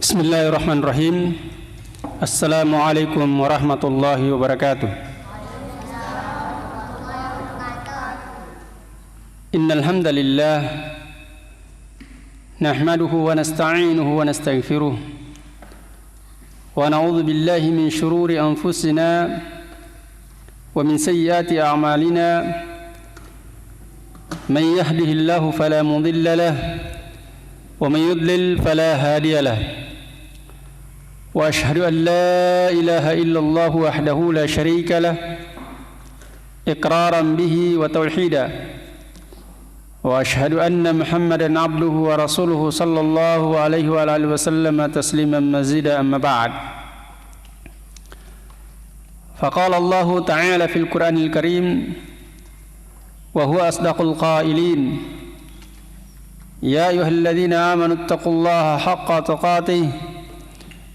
Bismillahirrahmanirrahim. Assalamualaikum warahmatullahi wabarakatuh. Innal hamdalillah nahmaduhu wa nasta'inuhu wa nastaghfiruh wa na'udzu billahi min shururi anfusina wa min sayyiati a'malina. Man yahdihillahu fala mudilla lahu wa man yudlil fala hadiya lahu. Wa ashhadu an la ilaha illallah wahdahu la syarika lah iqraran bihi wa tauhida. Wa ashhadu anna Muhammadan abduhu wa rasuluhu sallallahu alaihi wa alihi wasallam tasliman mazida amma ba'd. Faqala Allah ta'ala fil Qur'anil Karim wa huwa asdaqul qailin. Ya ayyuhalladzina amanu taqullaha haqqa tuqatih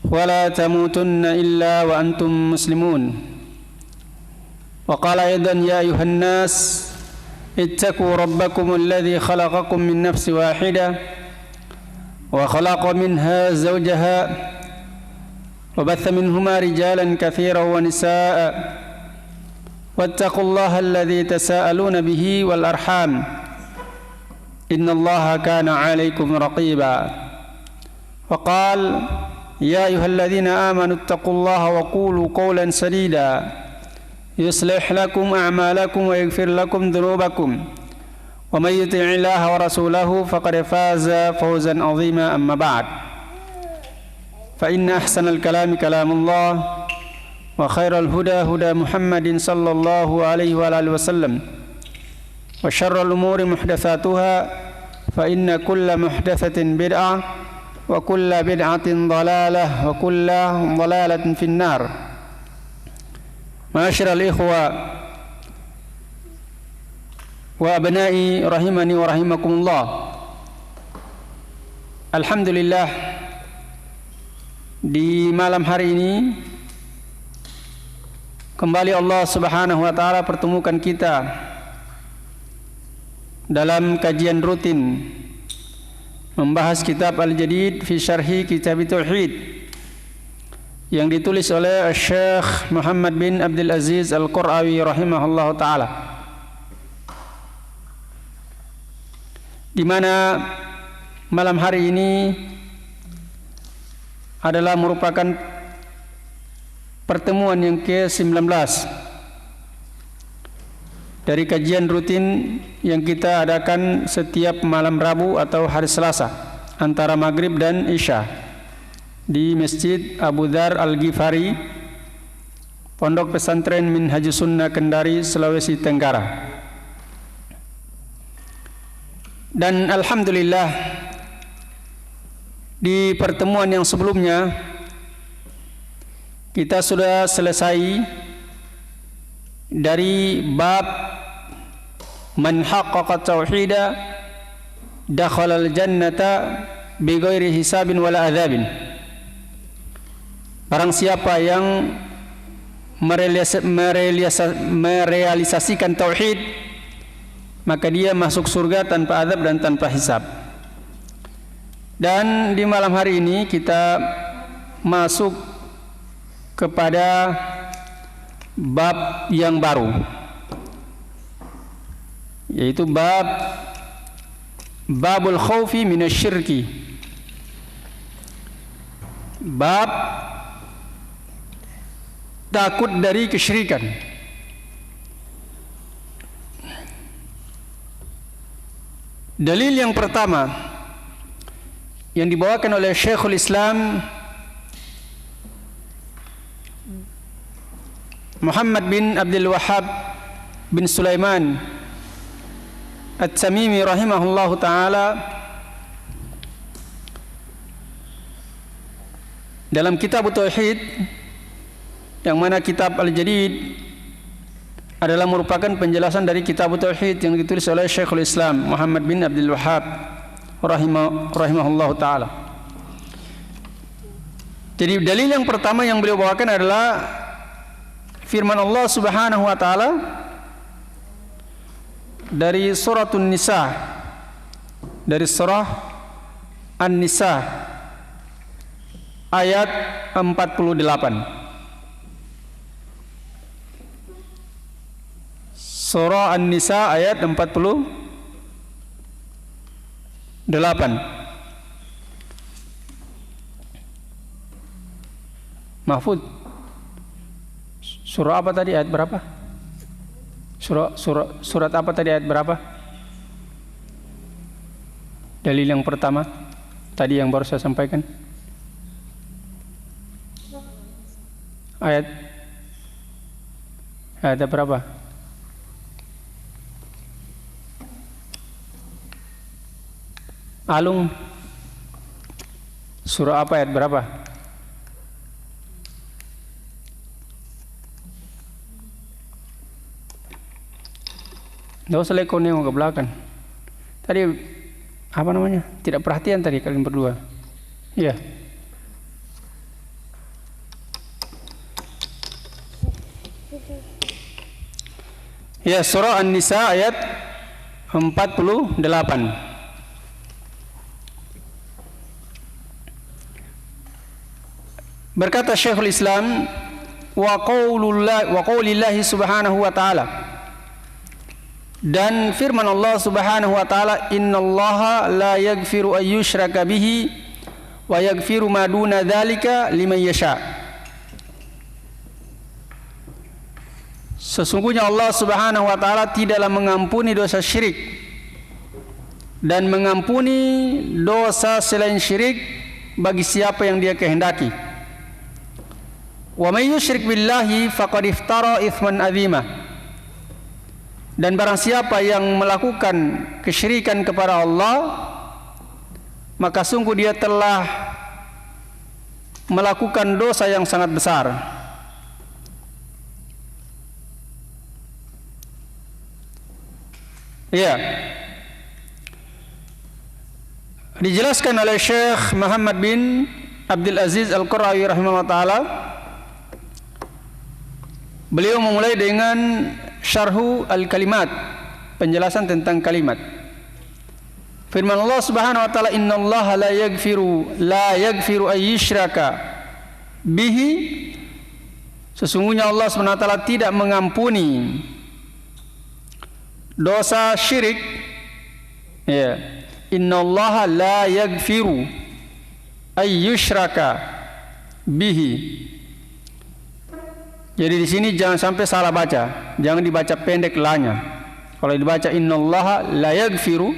wa la tamutunna illa wa antum muslimun. Wa qala aidan ya ayyuhan nas ittaqu rabbakum alladzi khalaqakum min nafsin wahidah wa khalaqa minha zawjaha wa batha minhuma rijalan katsiran wa nisaa'a wattaqullaha alladzi tasaaluna bihi wal arham innallaha kana 'alaykum raqiba. Wa qala ya ayyuhalladzina amanu ittaqullaha wa qulu qawlan sadida yuslih lakum a'malakum wa yaghfir lakum dhunubakum wa may yuti'illaha wa rasulahu faqad faza fawzan 'azima amma ba'd. Fa inna ahsanal kalami kalamullah wa khairal huda huda Muhammadin sallallahu alaihi wa alihi wasallam wa syarrul umuri muhdatsatuha fa inna kulla muhdatsatin bid'ah wa kulla bid'atin dhalalah wa kulla dhalalatin finnar. Ma'asyiral ikhwa wa abna'i rahimani wa rahimakumullah. Alhamdulillah, di malam hari ini kembali Allah Subhanahu wa taala pertemukan kita dalam kajian rutin membahas kitab Al-Jadid fi Syarhi Kitab Tauhid yang ditulis oleh Syekh Muhammad bin Abdul Aziz Al-Qurawi rahimahullahu taala, di mana malam hari ini adalah merupakan pertemuan yang ke-19 dari kajian rutin yang kita adakan setiap malam Rabu atau hari Selasa antara Maghrib dan Isya di Masjid Abu Dzar Al-Ghifari, Pondok Pesantren Minhajus Sunnah Kendari, Sulawesi Tenggara. Dan alhamdulillah, di pertemuan yang sebelumnya kita sudah selesai dari bab man haqqaqa tauhida dakhalal jannata bighairi hisabin wala adzabin. Barang siapa yang merealisasikan tauhid, maka dia masuk surga tanpa azab dan tanpa hisab. Dan di malam hari ini kita masuk kepada bab yang baru, yaitu babul khaufi minasyirki, bab takut dari kesyirikan. Dalil yang pertama yang dibawakan oleh Syekhul Islam Muhammad bin Abdul Wahhab bin Sulaiman At-Tamimi rahimahullahu taala dalam kitab Tauhid, yang mana kitab Al-Jadid adalah merupakan penjelasan dari kitab Tauhid yang ditulis oleh Syekhul Islam Muhammad bin Abdul Wahhab rahimahullahu taala. Jadi dalil yang pertama yang beliau bawakan adalah firman Allah Subhanahu wa taala dari suratun Nisa, dari surah An-Nisa ayat 48. Surah An-Nisa ayat 48. Mahfud, surah apa tadi, ayat berapa? Surat apa tadi, ayat berapa? Dalil yang pertama tadi yang baru saya sampaikan. Ayat berapa? Alung, surah apa, ayat berapa? Nggak usah leko nengok ke belakang. Tadi apa namanya? Tidak perhatian tadi kalian berdua. Iya. Ya, surah An-Nisa ayat 48. Berkata Syekhul Islam, wa qaulillahi subhanahu wa ta'ala, dan firman Allah subhanahu wa ta'ala, innallaha la yaghfiru ayyushraka bihi wa yaghfiru ma duna dzalika liman yasha. Sesungguhnya Allah subhanahu wa ta'ala tidaklah mengampuni dosa syirik dan mengampuni dosa selain syirik bagi siapa yang dia kehendaki. Wa may yusyrik billahi faqad iftara itsman adzima. Dan barang siapa yang melakukan kesyirikan kepada Allah, maka sungguh dia telah melakukan dosa yang sangat besar. Ya. Dijelaskan oleh Syekh Muhammad bin Abdul Aziz Al-Qurawi rahimahullah ta'ala. Beliau memulai dengan syarhu al-kalimat, penjelasan tentang kalimat. Firman Allah subhanahu wa ta'ala, innallaha la yaghfiru ayyushraka bihi. Sesungguhnya Allah subhanahu wa ta'ala tidak mengampuni dosa syirik. Ya, innallaha la yaghfiru ayyushraka bihi. Jadi di sini jangan sampai salah baca, jangan dibaca pendek lanya. Kalau dibaca innallaha la yaghfiru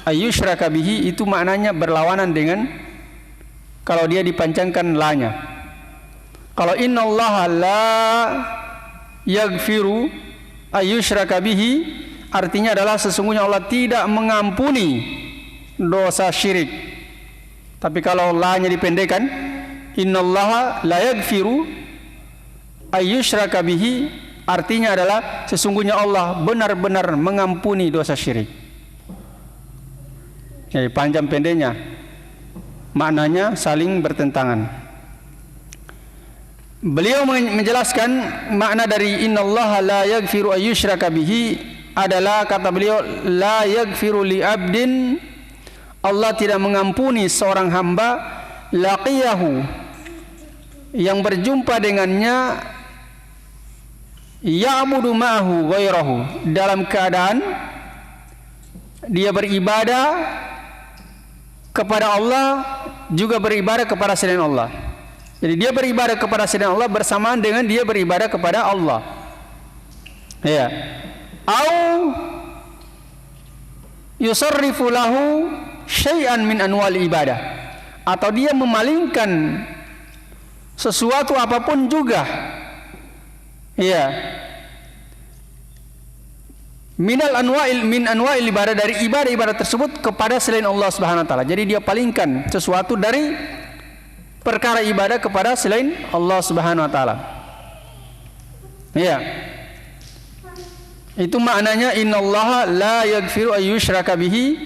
ayyushraka bihi, itu maknanya berlawanan dengan kalau dia dipanjangkan lanya. Kalau innallaha la yaghfiru ayyushraka bihi, artinya adalah sesungguhnya Allah tidak mengampuni dosa syirik. Tapi kalau la-nya dipendekkan, innallaha la yaghfiru ayyushraka bihi, artinya adalah sesungguhnya Allah benar-benar mengampuni dosa syirik. Jadi panjang pendeknya maknanya saling bertentangan. Beliau menjelaskan makna dari innallaha la yaghfiru ayyushraka bihi adalah, kata beliau, la yaghfiru li abdin, Allah tidak mengampuni seorang hamba, laqiyahu, yang berjumpa dengannya, ya'budu ma'ahu ghairahu, dalam keadaan dia beribadah kepada Allah juga beribadah kepada selain Allah. Jadi dia beribadah kepada selain Allah bersamaan dengan dia beribadah kepada Allah. Ya. Au yusarrifu lahu syai'an min anwal ibadah, atau dia memalingkan sesuatu apapun juga. Ya. Min anwa'il ibadah, dari ibadah-ibadah tersebut kepada selain Allah Subhanahu wa taala. Jadi dia palingkan sesuatu dari perkara ibadah kepada selain Allah Subhanahu wa taala. Ya. Itu maknanya innallaha la yaghfiru ayyushraka bihi,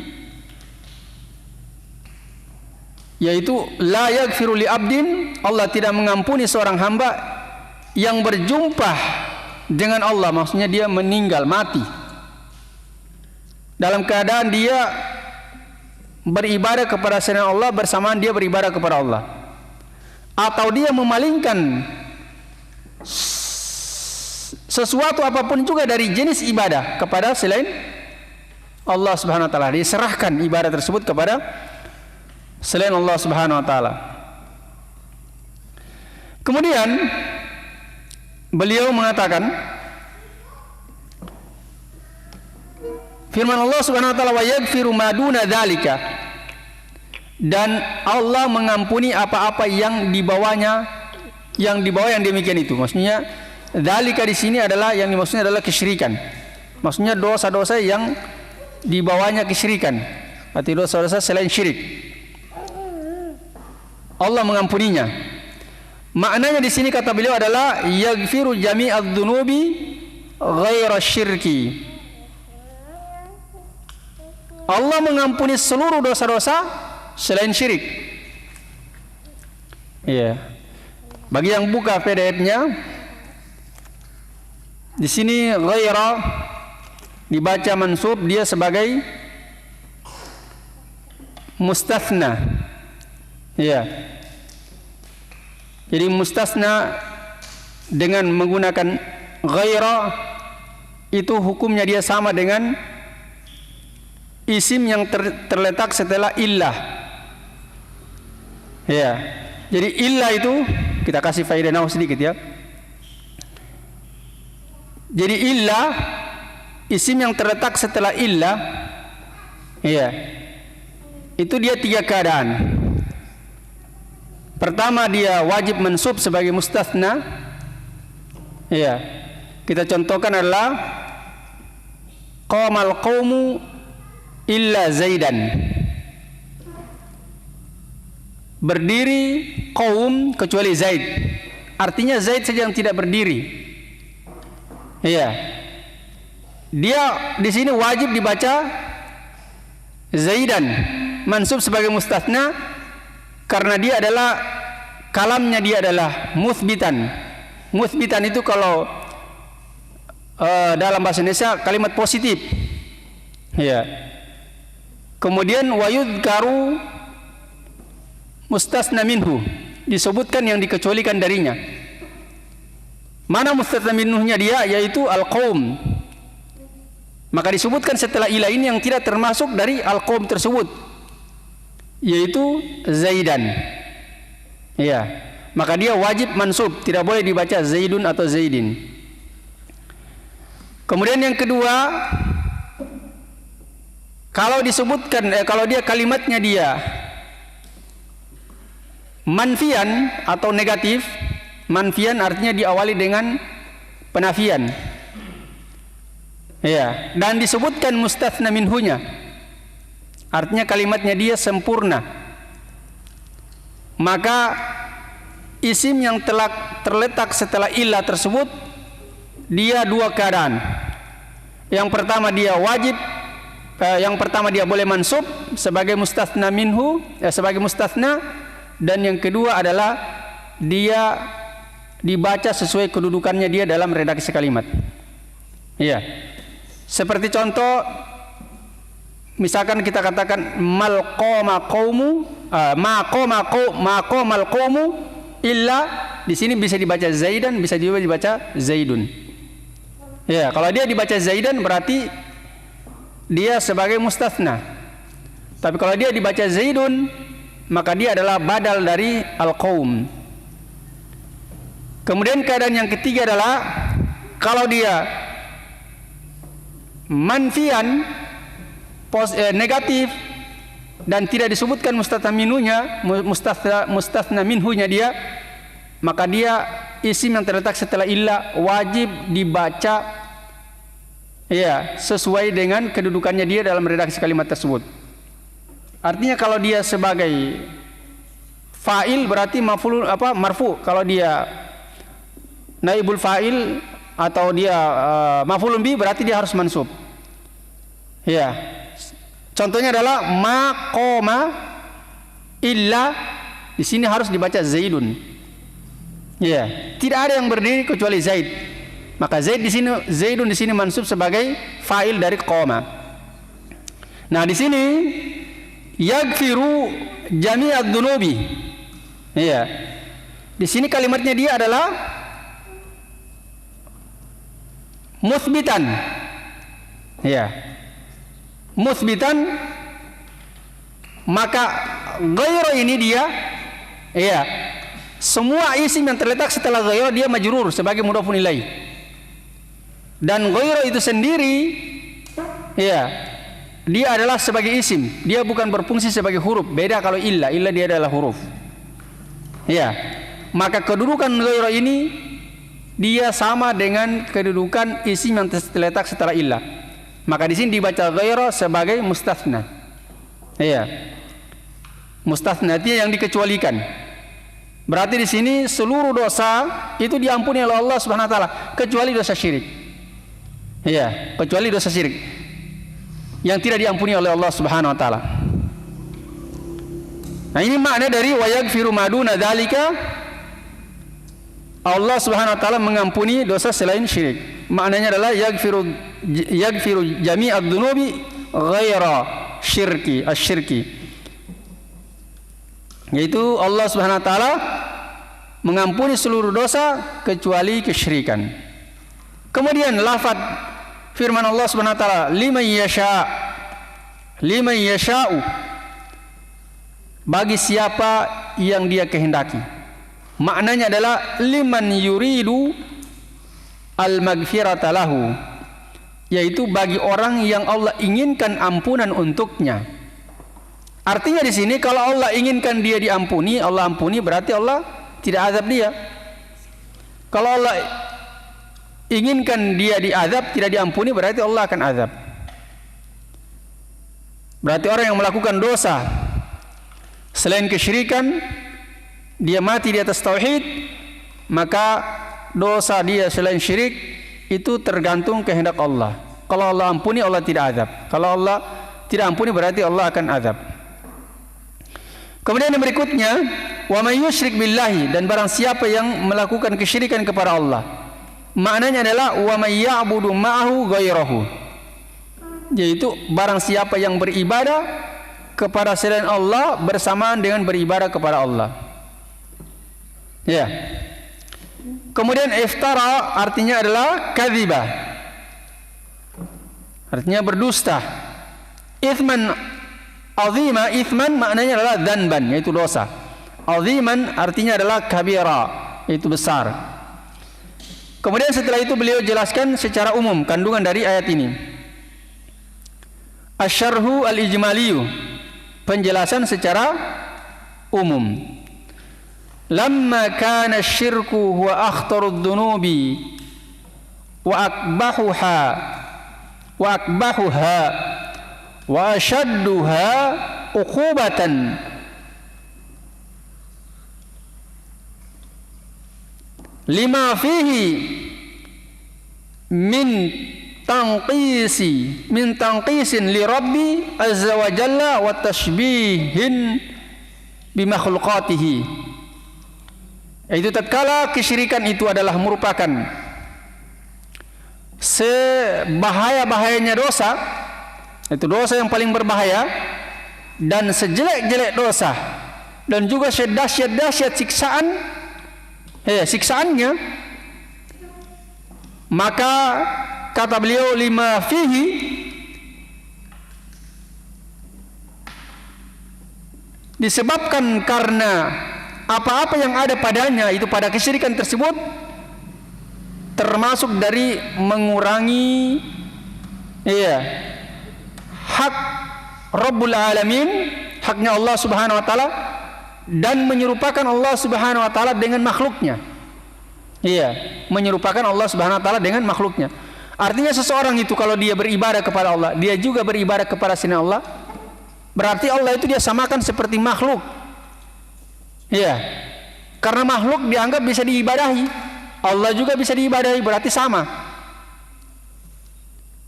yaitu la yaghfiru li abdin, Allah tidak mengampuni seorang hamba yang berjumpa dengan Allah, maksudnya dia meninggal, mati dalam keadaan dia beribadah kepada selain Allah bersamaan dia beribadah kepada Allah. atau dia memalingkan sesuatu apapun juga dari jenis ibadah kepada selain Allah Subhanahu wa taala, diserahkan ibadah tersebut kepada selain Allah Subhanahu wa taala. Kemudian beliau mengatakan, firman Allah Subhanahu wa taala, wa yaghfiru ma duna dzalika, dan Allah mengampuni apa-apa yang di bawahnya, yang di bawah yang demikian itu. Maksudnya dzalika di sini adalah yang dimaksudnya adalah kesyirikan. Maksudnya dosa-dosa yang di bawahnya kesyirikan, arti dosa-dosa selain syirik. Allah mengampuninya. Maknanya di sini kata beliau adalah yaghfiru jami'adz dzunubi ghaira syirki. Allah mengampuni seluruh dosa-dosa selain syirik. Iya. Bagi yang buka PDF-nya, di sini ghaira dibaca mansub, dia sebagai mustatsna. Iya. Jadi mustasna dengan menggunakan ghaira itu hukumnya dia sama dengan isim yang terletak setelah illah. Ya. Jadi illah itu kita kasih faedah nahwu sedikit ya. Jadi illah, isim yang terletak setelah illah, ya, itu dia 3 keadaan. Pertama, dia wajib mansub sebagai mustatsna. Ya. Kita contohkan adalah qamal qaumu illa Zaidan. Berdiri kaum kecuali Zaid. Artinya Zaid saja yang tidak berdiri. Iya. Dia di sini wajib dibaca Zaidan, mansub sebagai mustatsna, karena dia adalah kalamnya, dia adalah mutsbitan. Mutsbitan itu kalau dalam bahasa Indonesia kalimat positif. Ya. Kemudian wayudkaru mustasna minhu, disebutkan yang dikecualikan darinya. Mana mustasna minhunya dia, yaitu al-qaum. Maka disebutkan setelah ilah ini yang tidak termasuk dari al-qaum tersebut, yaitu Zaidan. Ya, maka dia wajib mansub, tidak boleh dibaca Zaidun atau Zaidin. Kemudian yang kedua, kalau disebutkan kalau dia kalimatnya dia manfian atau negatif, manfian artinya diawali dengan penafian. Ya, dan disebutkan mustatsna minhunya, artinya kalimatnya dia sempurna. Maka isim yang telah terletak setelah ilah tersebut, dia 2 keadaan. Yang pertama dia wajib, yang pertama dia boleh mansub sebagai mustatsna minhu, sebagai mustatsna, dan yang kedua adalah dia dibaca sesuai kedudukannya dia dalam redaksi kalimat. Iya. Seperti contoh, misalkan kita katakan mal qoma qaumu, ma qamal qaumu illa, di sini bisa dibaca Zaidan, bisa juga dibaca Zaidun. Ya, kalau dia dibaca Zaidan berarti dia sebagai mustatsna. Tapi kalau dia dibaca Zaidun, maka dia adalah badal dari al-qaum. Kemudian keadaan yang ketiga adalah kalau dia manfian, negatif, dan tidak disebutkan mustatsna minhunya, mustatsna minhunya dia, maka dia isim yang terletak setelah illah wajib dibaca ya sesuai dengan kedudukannya dia dalam redaksi kalimat tersebut. Artinya kalau dia sebagai fa'il berarti maf'ul marfu. Kalau dia naibul fa'il atau dia maf'ulun bi berarti dia harus mansub. Ya. Contohnya adalah ma qoma illa, di sini harus dibaca Zaidun. Ya, tidak ada yang berdiri kecuali Zaid. Maka Zaid di sini, Zaidun di sini mansub sebagai fa'il dari qoma. Nah, di sini yaghfiru jami'adz dzunubi. Iya. Di sini kalimatnya dia adalah muthbitan. Ya. Muthbitan, maka ghairu ini dia, ya, semua isim yang terletak setelah ghairu dia majrur sebagai mudhofun ilaih. Dan ghairu itu sendiri, ya, dia adalah sebagai isim, dia bukan berfungsi sebagai huruf. Beda kalau illa dia adalah huruf. Ya, maka kedudukan ghairu ini dia sama dengan kedudukan isim yang terletak setelah illa. Maka di sini dibaca ghairu sebagai mustatsna. Ya, mustatsna itu yang dikecualikan. Berarti di sini seluruh dosa itu diampuni oleh Allah Subhanahu wa taala kecuali dosa syirik. Ya, kecuali dosa syirik yang tidak diampuni oleh Allah Subhanahu wa taala. Nah, ini makna dari wa yaghfiru ma duna dzalika. Allah Subhanahu wa taala mengampuni dosa selain syirik. Maknanya adalah yaghfiru jami'ad dzunubi ghaira syirki, asyirki. Yaitu Allah Subhanahu wa taala mengampuni seluruh dosa kecuali kesyirikan. Kemudian lafaz firman Allah Subhanahu wa taala liman yasha'u, bagi siapa yang dia kehendaki. Maknanya adalah liman yuridu al-maghfirata lahu, yaitu bagi orang yang Allah inginkan ampunan untuknya. Artinya di sini kalau Allah inginkan dia diampuni, Allah ampuni, berarti Allah tidak azab dia. Kalau Allah inginkan dia diazab, tidak diampuni, berarti Allah akan azab. Berarti orang yang melakukan dosa selain kesyirikan, dia mati di atas tauhid, maka dosa dia selain syirik itu tergantung kehendak Allah. Kalau Allah ampuni, Allah tidak azab. Kalau Allah tidak ampuni, berarti Allah akan azab. Kemudian yang berikutnya, wa may yusyrik billahi, dan barang siapa yang melakukan kesyirikan kepada Allah. Maknanya adalah wa may ya'budu ma'ahu ghairahu, yaitu barang siapa yang beribadah kepada selain Allah bersamaan dengan beribadah kepada Allah. Ya. Kemudian iftara artinya adalah kadziba, artinya berdusta. Ithman azima, ithman maknanya adalah dzanban, yaitu dosa. Aziman artinya adalah kabira, yaitu besar. Kemudian setelah itu beliau jelaskan secara umum kandungan dari ayat ini. Asyarhu al-ijmaliyu, penjelasan secara umum. Lamma kana syirku huwa akhtarud dunubi wa akbahuha wa ashadduha uqubatan lima fihi min tanqisin li rabbi azza wa jalla wa tashbihin bi makhluqatihi. Itu tatkala kesyirikan itu adalah merupakan sebahaya-bahayanya dosa, itu dosa yang paling berbahaya, dan sejelek-jelek dosa, dan juga sedahsyat-dahsyat siksaannya, maka kata beliau lima fihi, disebabkan karena apa-apa yang ada padanya itu pada kesyirikan tersebut, termasuk dari mengurangi hak Rabbul Alamin, haknya Allah Subhanahu wa taala, dan menyerupakan Allah Subhanahu wa taala dengan makhluknya. Menyerupakan Allah Subhanahu wa taala dengan makhluknya. Artinya seseorang itu kalau dia beribadah kepada Allah, dia juga beribadah kepada selain Allah, berarti Allah itu dia samakan seperti makhluk. Karena makhluk dianggap bisa diibadahi, Allah juga bisa diibadahi, berarti sama.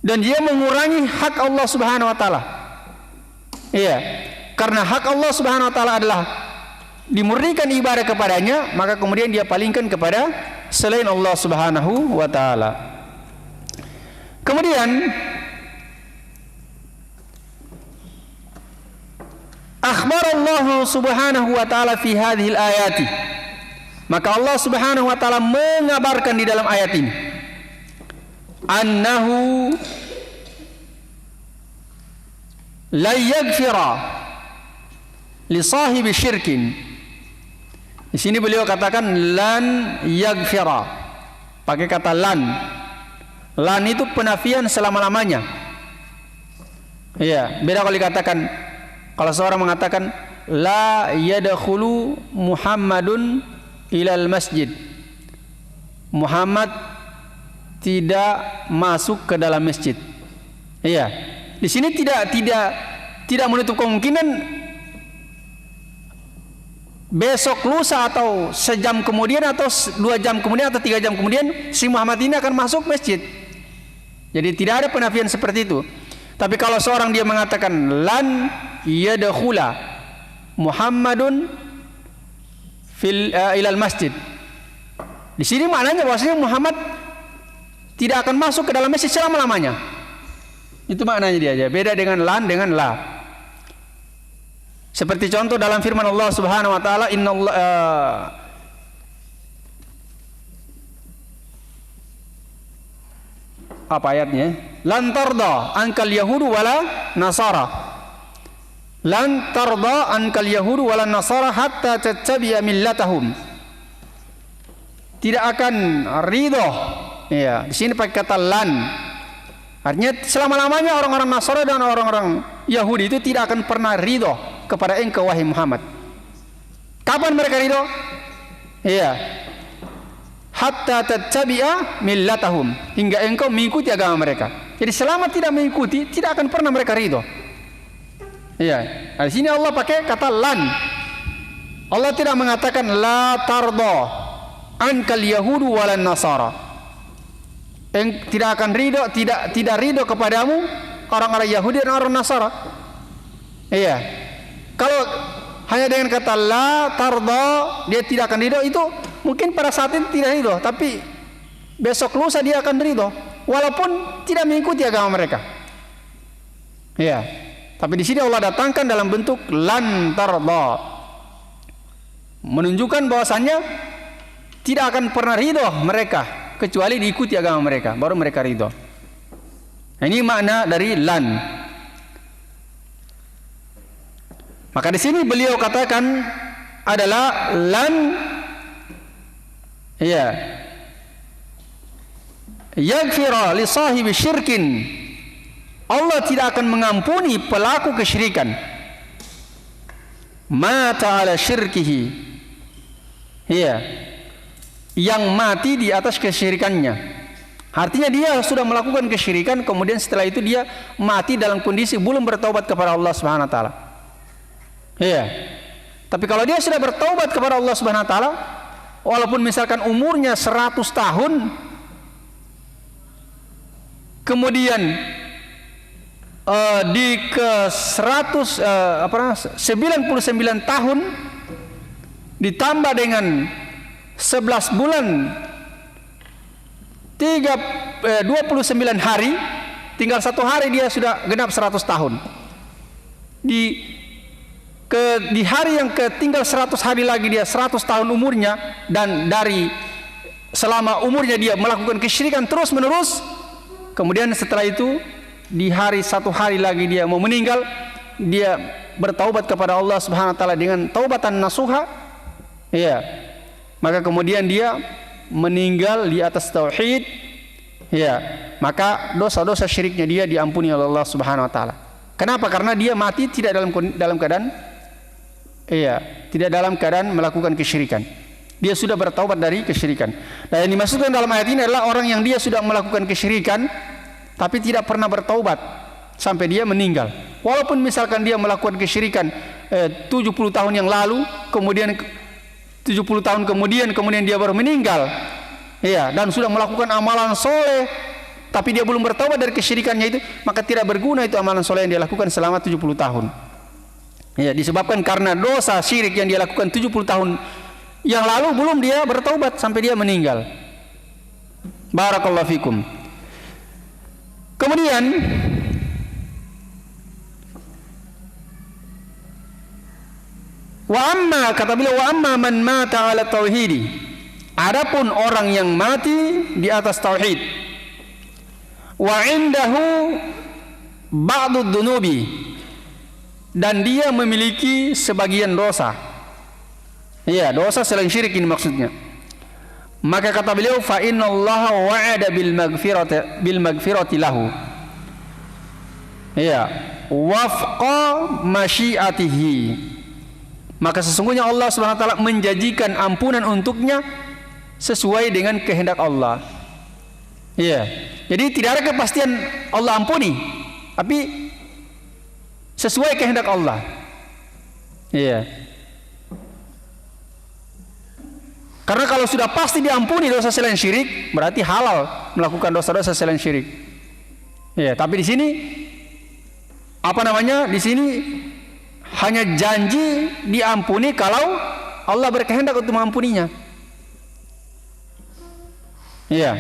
Dan dia mengurangi hak Allah Subhanahu wa taala. Karena hak Allah Subhanahu wa taala adalah dimurnikan ibadah kepadanya, maka kemudian dia palingkan kepada selain Allah Subhanahu wa taala. Kemudian akhbar Allah Subhanahu wa taala fi hadhihi al-ayati, Maka Allah Subhanahu wa taala mengabarkan di dalam ayat ini annahu la yaghfira li sahibi syirkin. Di sini beliau katakan lan yaghfira, pakai kata lan. Lan itu penafian selama-lamanya. Iya, beda kalau dikatakan, kalau seorang mengatakan la yadkhulu Muhammadun ilal masjid, Muhammad tidak masuk ke dalam masjid. Iya, di sini tidak menutup kemungkinan besok lusa atau sejam kemudian atau 2 jam kemudian atau 3 jam kemudian si Muhammad ini akan masuk masjid. Jadi tidak ada penafian seperti itu. Tapi kalau seorang dia mengatakan lan yadkhula Muhammadun ilal masjid, di sini maknanya bahwasanya Muhammad tidak akan masuk ke dalam masjid selama-lamanya. Itu maknanya dia aja. Beda dengan lan dengan la. Seperti contoh dalam firman Allah Subhanahu wa taala, apa ayatnya? Lan tarda ankal yahudu wala nasara. Lan tarda ankal yahudu wala nasara hatta tattabi'a millatahum. Tidak akan ridho. Ya, di sini pakai kata lan. Artinya selama-lamanya orang-orang Nasara dan orang-orang Yahudi itu tidak akan pernah ridho kepada engkau wahai Muhammad. Kapan mereka ridho? Iya. Hatta tattabi'a millatahum, hingga engkau mengikuti agama mereka. Jadi selama tidak mengikuti, tidak akan pernah mereka ridho. Iya. Di sini Allah pakai kata lan. Allah tidak mengatakan la tarda ankal yahudu walan nasara. Tidak akan ridho, tidak ridho kepadamu orang-orang Yahudi dan orang Nasara. Iya. Kalau hanya dengan kata la tarda dia tidak akan ridho, itu mungkin pada saat itu tidak ridho, tapi besok lusa dia akan ridho walaupun tidak mengikuti agama mereka. Iya. Tapi di sini Allah datangkan dalam bentuk lan tarda, menunjukkan bahwasannya tidak akan pernah ridho mereka kecuali diikuti agama mereka, baru mereka ridho. Ini makna dari lan. Maka di sini beliau katakan adalah lan, ya, yaghfira li sahibi syirkin. Allah tidak akan mengampuni pelaku kesyirikan. Mata ala syirkihi. Iya. Yang mati di atas kesyirikannya. Artinya dia sudah melakukan kesyirikan, kemudian setelah itu dia mati dalam kondisi belum bertaubat kepada Allah Subhanahu wa taala. Iya. Tapi kalau dia sudah bertaubat kepada Allah Subhanahu wa taala, walaupun misalkan umurnya 100 tahun, kemudian di ke 99 tahun ditambah dengan 11 bulan 29 hari, tinggal 1 hari dia sudah genap 100 tahun. Di hari yang tinggal 100 hari lagi dia 100 tahun umurnya, dan dari selama umurnya dia melakukan kesyirikan terus menerus. Kemudian setelah itu di hari 1 hari lagi dia mau meninggal, dia bertaubat kepada Allah Subhanahu wa taala dengan taubatan nasuha. Iya. Maka kemudian dia meninggal di atas tauhid, ya, maka dosa-dosa syiriknya dia diampuni oleh Allah Subhanahu wa taala. Kenapa? Karena dia mati tidak dalam keadaan tidak dalam keadaan melakukan kesyirikan. Dia sudah bertaubat dari kesyirikan. Dan yang dimaksudkan dalam ayat ini adalah orang yang dia sudah melakukan kesyirikan tapi tidak pernah bertaubat sampai dia meninggal. Walaupun misalkan dia melakukan kesyirikan 70 tahun yang lalu, kemudian 70 tahun kemudian dia baru meninggal, ya, dan sudah melakukan amalan soleh, tapi dia belum bertaubat dari kesyirikannya itu, maka tidak berguna itu amalan soleh yang dia lakukan selama 70 tahun. Ya, disebabkan karena dosa syirik yang dia lakukan 70 tahun yang lalu belum dia bertaubat sampai dia meninggal. Barakallahu fikum. Kemudian Wa amma, kata beliau, wa amma man mata ala tauhidi, adapun orang yang mati di atas tauhid, wa indahu ba'du dunubi, dan dia memiliki sebagian dosa. Iya, dosa selain syirik ini maksudnya. Maka kata beliau, fa innallaha wa'ada bil magfirati lahu. Iya, wafqa masyiatihi. Maka sesungguhnya Allah Subhanahu wa taala menjanjikan ampunan untuknya sesuai dengan kehendak Allah. Iya. Jadi tidak ada kepastian Allah ampuni, tapi sesuai kehendak Allah. Iya. Karena kalau sudah pasti diampuni dosa selain syirik, berarti halal melakukan dosa-dosa selain syirik. Iya, tapi di sini Di sini hanya janji diampuni kalau Allah berkehendak untuk mengampuninya. Iya.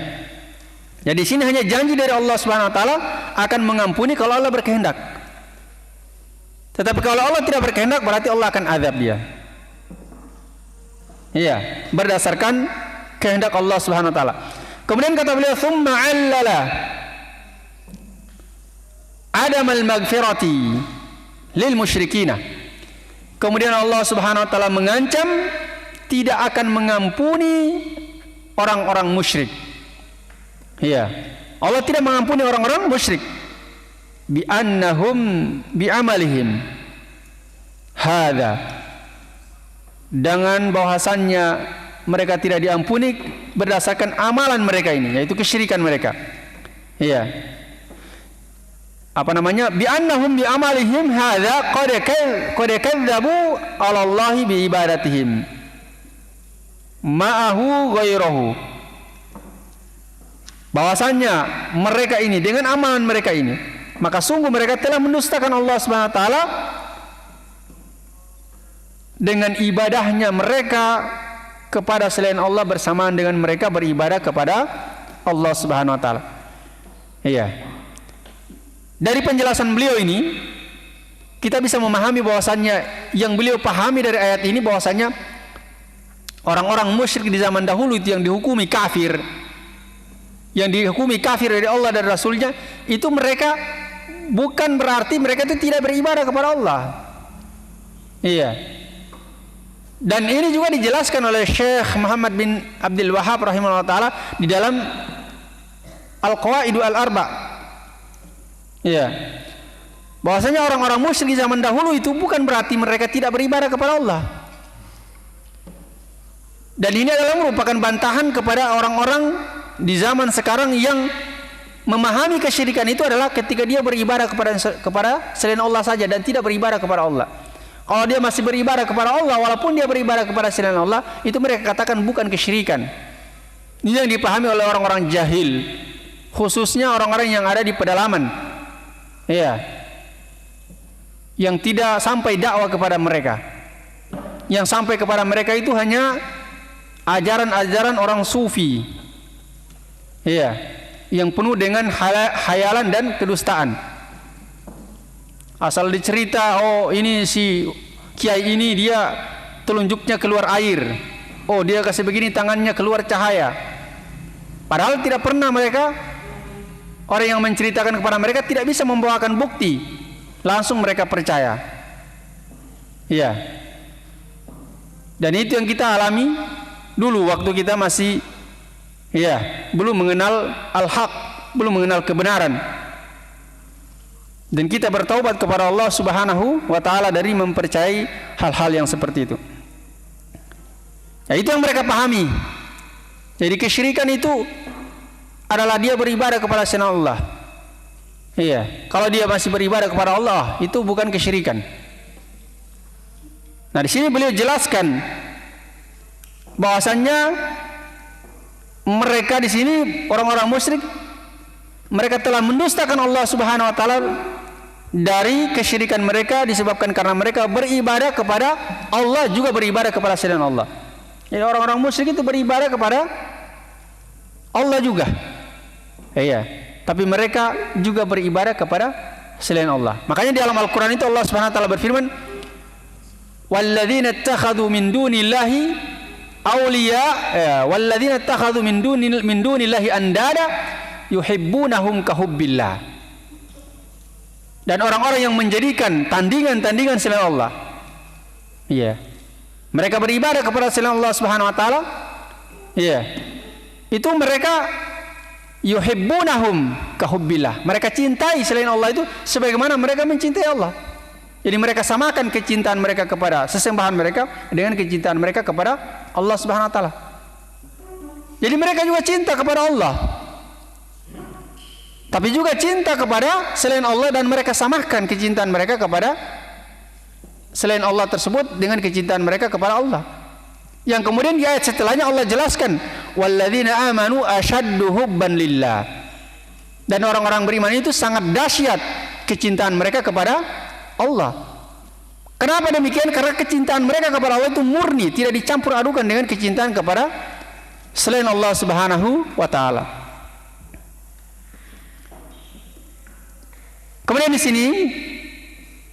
Jadi di sini hanya janji dari Allah Subhanahu wa taala akan mengampuni kalau Allah berkehendak. Tetapi kalau Allah tidak berkehendak, berarti Allah akan azab dia. Iya, berdasarkan kehendak Allah Subhanahu wa taala. Kemudian kata beliau, "Tsumma 'allala adamal maghfirati lil musyrikina." Kemudian Allah Subhanahu wa taala mengancam tidak akan mengampuni orang-orang musyrik. Iya. Allah tidak mengampuni orang-orang musyrik. Bi annahum bi amalihim hadza. Dengan bahwasannya mereka tidak diampuni berdasarkan amalan mereka ini, yaitu kesyirikan mereka. Iya. Bi annahum bi amalihim hadza qad kadzabu 'ala Allah bi ibadatihim ma'ahu ghairahu. Bahwasannya mereka ini dengan amalan mereka ini, maka sungguh mereka telah mendustakan Allah Subhanahu wa taala dengan ibadahnya mereka kepada selain Allah bersamaan dengan mereka beribadah kepada Allah Subhanahu wa taala. Iya. Dari penjelasan beliau ini kita bisa memahami bahwasannya yang beliau pahami dari ayat ini bahwasannya orang-orang musyrik di zaman dahulu itu yang dihukumi kafir, dari Allah dan Rasulnya, itu mereka bukan berarti mereka itu tidak beribadah kepada Allah. Iya. Dan ini juga dijelaskan oleh Syekh Muhammad bin Abdul Wahhab rahimahullah ta'ala di dalam Al-Qawaidu Al-Arba. Iya. Bahwasanya orang-orang musyrik di zaman dahulu itu bukan berarti mereka tidak beribadah kepada Allah. Dan ini adalah merupakan bantahan kepada orang-orang di zaman sekarang yang memahami kesyirikan itu adalah ketika dia beribadah kepada selain Allah saja dan tidak beribadah kepada Allah. Kalau dia masih beribadah kepada Allah, walaupun dia beribadah kepada selain Allah, itu mereka katakan bukan kesyirikan. Ini yang dipahami oleh orang-orang jahil, khususnya orang-orang yang ada di pedalaman. Iya. Yang tidak sampai dakwah kepada mereka. Yang sampai kepada mereka itu hanya ajaran-ajaran orang sufi. Iya. Yang penuh dengan khayalan dan kedustaan. Asal dicerita, oh ini si kiai ini dia telunjuknya keluar air, oh dia kasih begini tangannya keluar cahaya. Padahal tidak pernah mereka, orang yang menceritakan kepada mereka tidak bisa membawakan bukti, langsung mereka percaya. Iya. Dan itu yang kita alami dulu waktu kita masih belum mengenal al-haq, belum mengenal kebenaran. Dan kita bertaubat kepada Allah Subhanahu wa taala dari mempercayai hal-hal yang seperti itu. Ya, itu yang mereka pahami. Jadi kesyirikan itu adalah dia beribadah kepada selain Allah. Iya, kalau dia masih beribadah kepada Allah, itu bukan kesyirikan. Nah, di sini beliau jelaskan bahwasannya mereka di sini orang-orang musyrik, mereka telah mendustakan Allah Subhanahu wa taala dari kesyirikan mereka disebabkan karena mereka beribadah kepada Allah juga beribadah kepada selain Allah. Jadi orang-orang musyrik itu beribadah kepada Allah juga. Iya, tapi mereka juga beribadah kepada selain Allah. Makanya di dalam Al-Qur'an itu Allah Subhanahu wa taala berfirman, walladzina ittakhadhu min dunillahi awliya walladzina ittakhadhu min dunillahi andada yuhibbunahum kahubbillah. Dan orang-orang yang menjadikan tandingan-tandingan selain Allah, iya, mereka beribadah kepada selain Allah Subhanahu wa taala, iya, itu mereka yuhibbunahum kahubbillah, mereka cintai selain Allah itu sebagaimana mereka mencintai Allah. Jadi mereka samakan kecintaan mereka kepada sesembahan mereka dengan kecintaan mereka kepada Allah Subhanahu wa taala. Jadi mereka juga cinta kepada Allah, tapi juga cinta kepada selain Allah, dan mereka samakan kecintaan mereka kepada selain Allah tersebut dengan kecintaan mereka kepada Allah. Yang kemudian di ayat setelahnya Allah jelaskan, walladzina amanu asyaddu hubban lillah. Dan orang-orang beriman itu sangat dahsyat kecintaan mereka kepada Allah. Kenapa demikian? Karena kecintaan mereka kepada Allah itu murni, tidak dicampur adukan dengan kecintaan kepada selain Allah Subhanahu wa taala. Kemudian di sini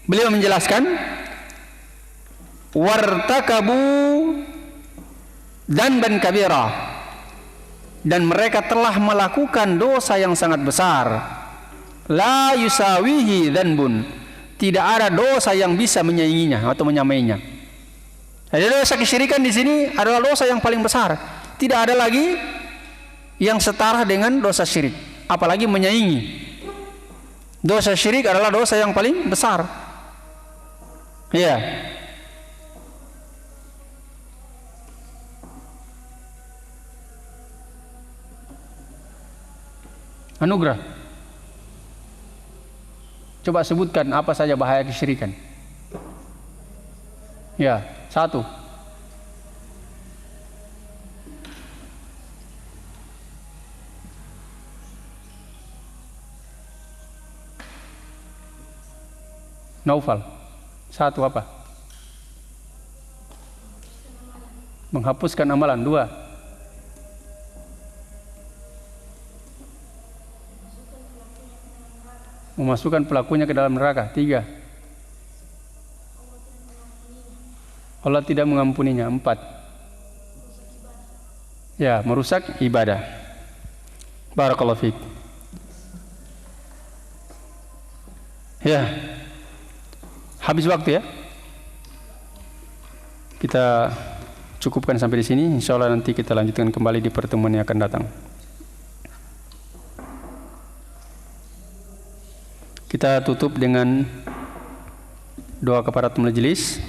beliau menjelaskan wartakabu dzanban kabira, dan mereka telah melakukan dosa yang sangat besar. La yusawihi dzanbun, tidak ada dosa yang bisa menyainginya atau menyamainya. Jadi dosa kesyirikan di sini adalah dosa yang paling besar. Tidak ada lagi yang setara dengan dosa syirik, apalagi menyaingi. Dosa syirik adalah dosa yang paling besar. Iya. Anugerah. Coba sebutkan apa saja bahaya kesyirikan. Ya, 1. Naufal. 1 apa? Menghapuskan amalan. 2. Memasukkan pelakunya ke dalam neraka. 3. Allah tidak mengampuninya. 4. Ya, merusak ibadah. Barakallahu fiik. Ya. Habis waktu ya. Kita cukupkan sampai di sini. Insyaallah nanti kita lanjutkan kembali di pertemuan yang akan datang. Kita tutup dengan doa kafaratul majelis.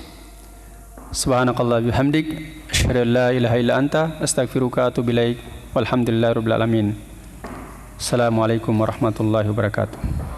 Subhanakallah bihamdik, asyhadu an la ilaha illa anta, astaghfiruka wa atubu ilaik. Walhamdulillahirabbil alamin. Assalamualaikum warahmatullahi wabarakatuh.